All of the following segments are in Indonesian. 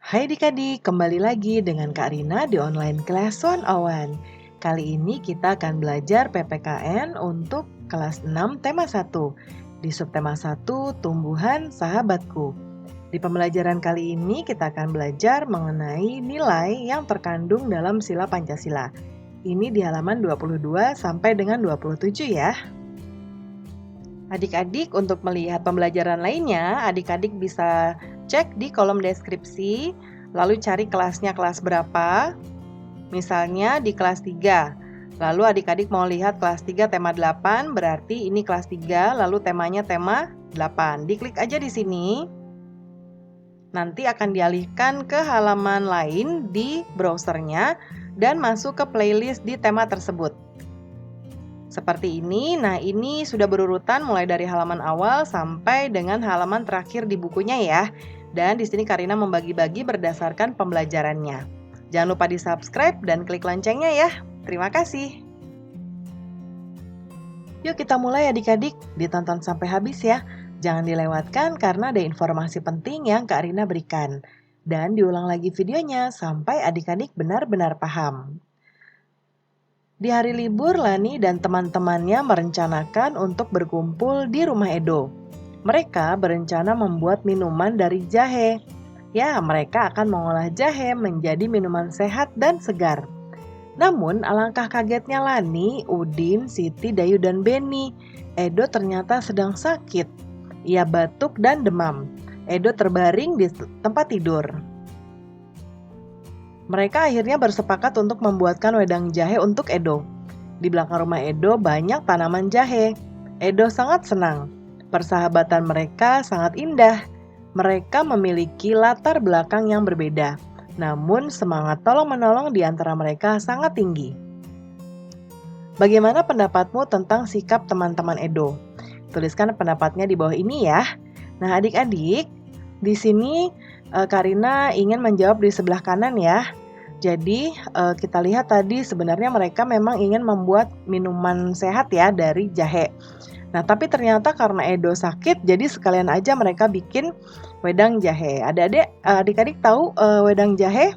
Hai adik-adik, kembali lagi dengan Kak Rina di online kelas 101. Kali ini kita akan belajar PPKN untuk kelas 6 tema 1. Di subtema 1, tumbuhan sahabatku. Di pembelajaran kali ini kita akan belajar mengenai nilai yang terkandung dalam sila Pancasila. Ini di halaman 22 sampai dengan 27 ya. Adik-adik untuk melihat pembelajaran lainnya, adik-adik bisa cek di kolom deskripsi, lalu cari kelasnya kelas berapa. Misalnya di kelas 3. Lalu adik-adik mau lihat kelas 3 tema 8, berarti ini kelas 3, lalu temanya tema 8. Diklik aja di sini. Nanti akan dialihkan ke halaman lain di browsernya dan masuk ke playlist di tema tersebut. Seperti ini. Nah, ini sudah berurutan mulai dari halaman awal sampai dengan halaman terakhir di bukunya ya. Dan di sini Karina membagi-bagi berdasarkan pembelajarannya. Jangan lupa di-subscribe dan klik loncengnya ya. Terima kasih. Yuk kita mulai adik-adik, ditonton sampai habis ya. Jangan dilewatkan karena ada informasi penting yang Kak Rina berikan. Dan diulang lagi videonya sampai adik-adik benar-benar paham. Di hari libur, Lani dan teman-temannya merencanakan untuk berkumpul di rumah Edo. Mereka berencana membuat minuman dari jahe. Ya, mereka akan mengolah jahe menjadi minuman sehat dan segar. Namun, alangkah kagetnya Lani, Udin, Siti, Dayu, dan Beni. Edo ternyata sedang sakit. Ia batuk dan demam. Edo terbaring di tempat tidur. Mereka akhirnya bersepakat untuk membuatkan wedang jahe untuk Edo. Di belakang rumah Edo banyak tanaman jahe. Edo sangat senang. Persahabatan mereka sangat indah. Mereka memiliki latar belakang yang berbeda. Namun semangat tolong-menolong di antara mereka sangat tinggi. Bagaimana pendapatmu tentang sikap teman-teman Edo? Tuliskan pendapatnya di bawah ini ya. Nah adik-adik, di sini Karina ingin menjawab di sebelah kanan ya. Jadi kita lihat tadi sebenarnya mereka memang ingin membuat minuman sehat ya dari jahe. Nah tapi ternyata karena Edo sakit, jadi sekalian aja mereka bikin wedang jahe. Adik-adik tahu wedang jahe?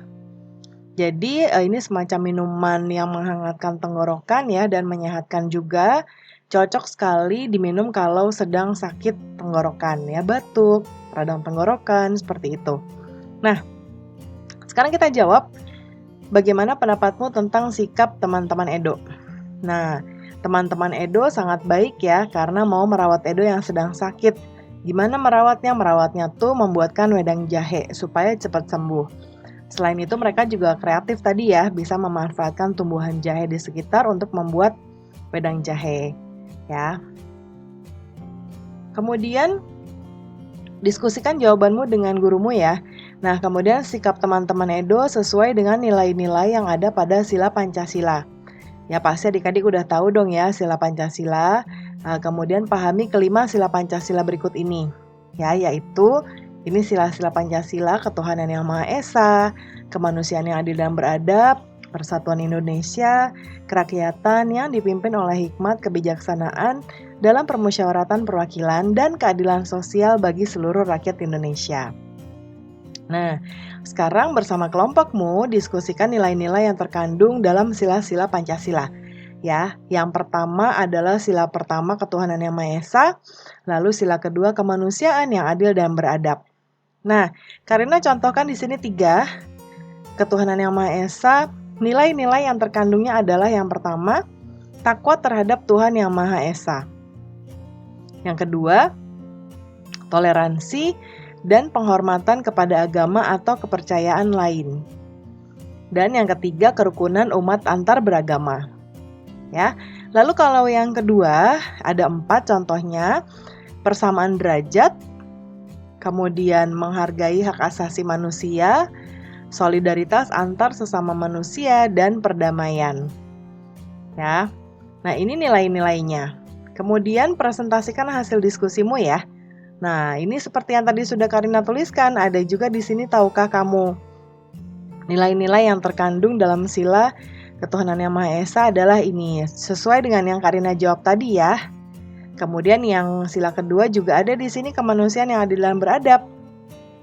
Jadi ini semacam minuman yang menghangatkan tenggorokan ya dan menyehatkan juga. Cocok sekali diminum kalau sedang sakit tenggorokan ya, batuk, radang tenggorokan seperti itu. Nah, sekarang kita jawab bagaimana pendapatmu tentang sikap teman-teman Edo. Nah, teman-teman Edo sangat baik ya karena mau merawat Edo yang sedang sakit. Gimana merawatnya? Merawatnya tuh membuatkan wedang jahe supaya cepat sembuh. Selain itu mereka juga kreatif tadi ya, bisa memanfaatkan tumbuhan jahe di sekitar untuk membuat wedang jahe. Ya. Kemudian diskusikan jawabanmu dengan gurumu ya. Nah, kemudian sikap teman-teman Edo sesuai dengan nilai-nilai yang ada pada sila Pancasila. Ya pasti adik-adik udah tahu dong ya sila Pancasila. Kemudian pahami kelima sila Pancasila berikut ini. Ya, yaitu ini sila-sila Pancasila, ketuhanan yang Maha Esa, kemanusiaan yang adil dan beradab, persatuan Indonesia, kerakyatan yang dipimpin oleh hikmat kebijaksanaan dalam permusyawaratan perwakilan dan keadilan sosial bagi seluruh rakyat Indonesia. Nah, sekarang bersama kelompokmu diskusikan nilai-nilai yang terkandung dalam sila-sila Pancasila. Ya, yang pertama adalah sila pertama ketuhanan yang Maha Esa, lalu sila kedua kemanusiaan yang adil dan beradab. Nah, Karina contohkan di sini 3 ketuhanan yang Maha Esa. Nilai-nilai yang terkandungnya adalah yang pertama, takwa terhadap Tuhan yang Maha Esa. Yang kedua, toleransi dan penghormatan kepada agama atau kepercayaan lain. Dan yang ketiga, kerukunan umat antar beragama. Ya. Lalu kalau yang kedua, ada 4 contohnya, persamaan derajat, kemudian menghargai hak asasi manusia, solidaritas antar sesama manusia, dan perdamaian. Ya. Nah, ini nilai-nilainya. Kemudian presentasikan hasil diskusimu ya. Nah, ini seperti yang tadi sudah Karina tuliskan, ada juga di sini tahukah kamu? Nilai-nilai yang terkandung dalam sila ketuhanan yang Maha Esa adalah ini, sesuai dengan yang Karina jawab tadi ya. Kemudian yang sila kedua juga ada di sini, kemanusiaan yang adil dan beradab.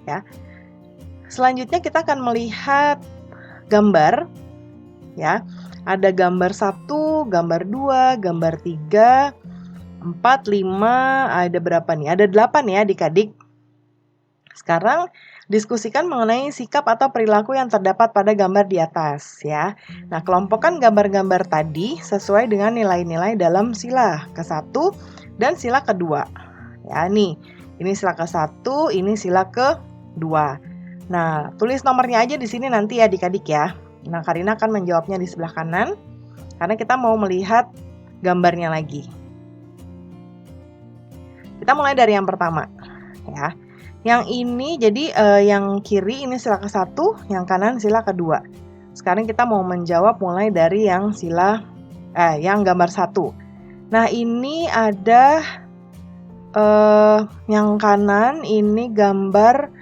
Ya. Selanjutnya kita akan melihat gambar, ya. Ada gambar 1, gambar 2, gambar 3, 4, 5, ada berapa nih? Ada 8 ya adik-adik. Sekarang diskusikan mengenai sikap atau perilaku yang terdapat pada gambar di atas ya. Nah, kelompokkan gambar-gambar tadi sesuai dengan nilai-nilai dalam sila ke-1 dan sila kedua. Ya, nih. Ini sila ke-1, ini sila ke-2. Nah, tulis nomornya aja di sini nanti ya adik-adik ya. Nah, Karina akan menjawabnya di sebelah kanan karena kita mau melihat gambarnya lagi. Kita mulai dari yang pertama ya. Yang ini jadi yang kiri ini sila ke-1, yang kanan sila kedua. Sekarang kita mau menjawab mulai dari yang yang gambar 1. Nah, ini ada yang kanan ini gambar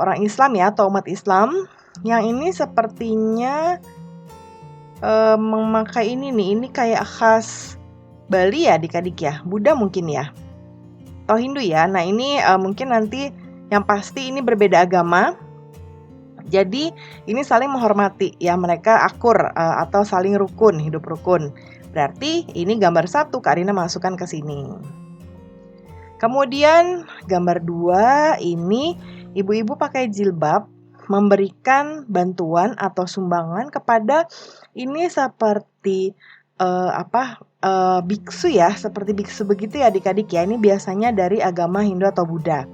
orang Islam ya atau umat Islam. Yang ini sepertinya memakai ini nih, ini kayak khas Bali ya adik-adik ya, Buddha mungkin ya, atau Hindu ya. Nah ini mungkin nanti yang pasti ini berbeda agama. Jadi ini saling menghormati ya, mereka akur atau saling rukun, hidup rukun. Berarti ini gambar 1 Karina masukkan ke sini. Kemudian gambar 2 ini ibu-ibu pakai jilbab memberikan bantuan atau sumbangan kepada ini seperti biksu ya, seperti biksu begitu ya adik-adik ya. Ini biasanya dari agama Hindu atau Buddha.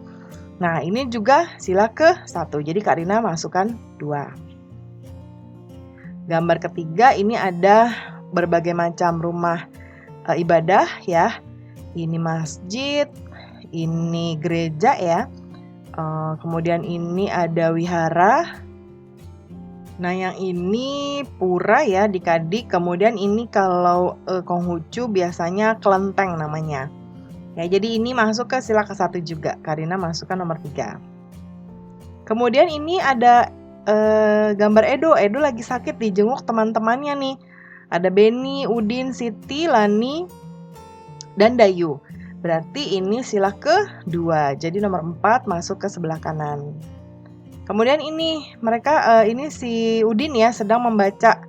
Nah, ini juga sila ke-1. Jadi Karina masukkan 2. Gambar ketiga ini ada berbagai macam rumah ibadah ya. Ini masjid, ini gereja ya. Kemudian ini ada wihara. Nah, yang ini pura ya adik-adik. Kemudian ini kalau Konghucu biasanya kelenteng namanya. Ya, jadi ini masuk ke sila ke-1 juga. Karina masukkan nomor 3. Kemudian ini ada gambar Edo. Edo lagi sakit dijenguk teman-temannya nih. Ada Beni, Udin, Siti, Lani, dan Dayu. Berarti ini sila ke-2. Jadi nomor 4 masuk ke sebelah kanan. Kemudian ini mereka ini si Udin ya sedang membaca.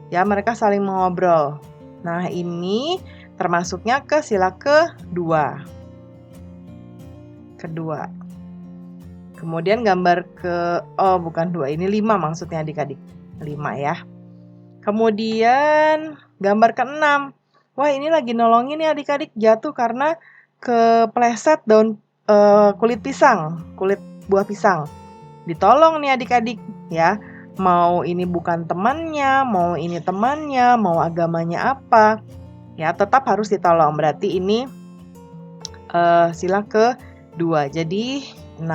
Ya, mereka saling mengobrol. Nah, ini termasuknya ke sila kedua. Kemudian gambar bukan 2, ini 5 maksudnya adik-adik. 5 ya. Kemudian gambar ke-6. Wah, ini lagi nolongin ya adik-adik, jatuh karena kepleset daun kulit buah pisang. Ditolong nih adik-adik ya. Mau ini bukan temannya, mau ini temannya, mau agamanya apa, ya tetap harus ditolong. Berarti ini sila ke-2. Jadi 6.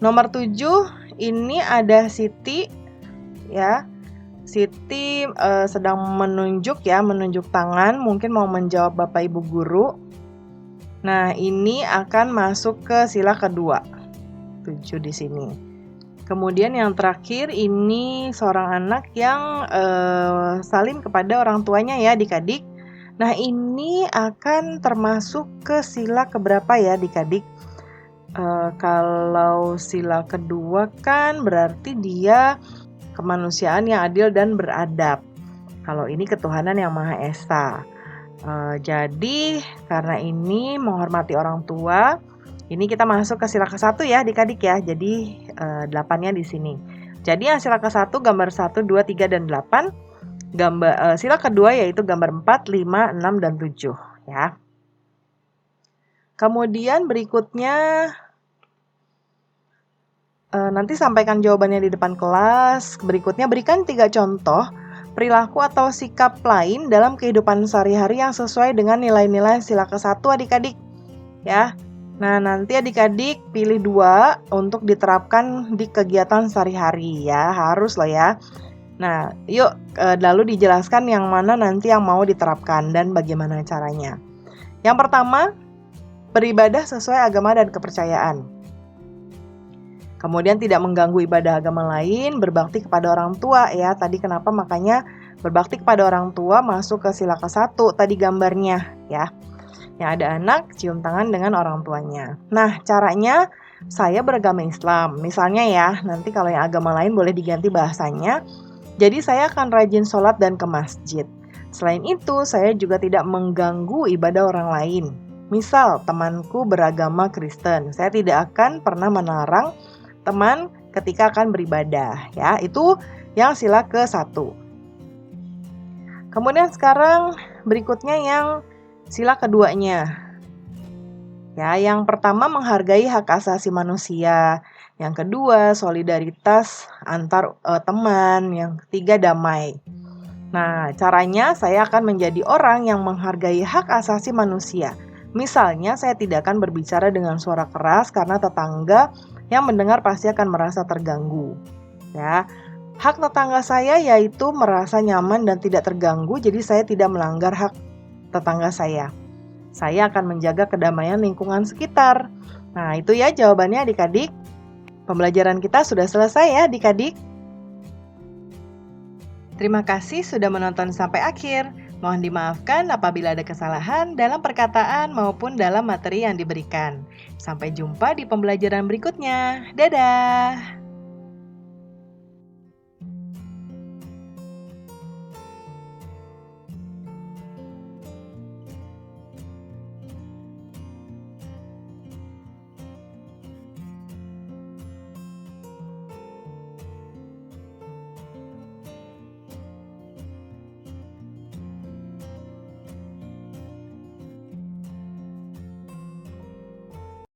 Nomor 7 ini ada Siti ya. Siti sedang menunjuk tangan, mungkin mau menjawab Bapak Ibu guru. Nah, ini akan masuk ke sila kedua. 7 di sini. Kemudian yang terakhir ini seorang anak yang salim kepada orang tuanya ya adik-adik. Nah, ini akan termasuk ke sila keberapa ya adik-adik? Kalau sila kedua kan berarti dia kemanusiaan yang adil dan beradab. Kalau ini ketuhanan yang Maha Esa. Jadi karena ini menghormati orang tua, ini kita masuk ke sila ke-1 ya adik-adik ya. Jadi 8-nya di sini. Jadi yang sila ke-1 gambar 1, 2, 3, dan 8. Sila kedua yaitu gambar 4, 5, 6, dan 7 ya. Kemudian berikutnya nanti sampaikan jawabannya di depan kelas. Berikutnya berikan 3 contoh perilaku atau sikap lain dalam kehidupan sehari-hari yang sesuai dengan nilai-nilai sila ke-1 adik-adik ya. Nah, nanti adik-adik pilih 2 untuk diterapkan di kegiatan sehari-hari ya, harus loh ya. Nah, yuk lalu dijelaskan yang mana nanti yang mau diterapkan dan bagaimana caranya. Yang pertama, beribadah sesuai agama dan kepercayaan. Kemudian tidak mengganggu ibadah agama lain, berbakti kepada orang tua ya. Tadi kenapa makanya berbakti kepada orang tua masuk ke sila ke-1 tadi gambarnya ya. Yang ada anak cium tangan dengan orang tuanya. Nah, caranya saya beragama Islam. Misalnya ya, nanti kalau yang agama lain boleh diganti bahasanya. Jadi saya akan rajin sholat dan ke masjid. Selain itu, saya juga tidak mengganggu ibadah orang lain. Misal, temanku beragama Kristen, saya tidak akan pernah melarang teman ketika akan beribadah. Ya, itu yang sila ke-1. Kemudian sekarang berikutnya yang sila keduanya. Ya, yang pertama menghargai hak asasi manusia, yang kedua solidaritas antar teman, yang ketiga damai. Nah, caranya saya akan menjadi orang yang menghargai hak asasi manusia. Misalnya, saya tidak akan berbicara dengan suara keras karena tetangga yang mendengar pasti akan merasa terganggu. Ya, hak tetangga saya yaitu merasa nyaman dan tidak terganggu, jadi saya tidak melanggar hak tetangga saya. Saya akan menjaga kedamaian lingkungan sekitar. Nah, itu ya jawabannya adik-adik. Pembelajaran kita sudah selesai ya adik-adik. Terima kasih sudah menonton sampai akhir. Mohon dimaafkan apabila ada kesalahan dalam perkataan maupun dalam materi yang diberikan. Sampai jumpa di pembelajaran berikutnya. Dadah!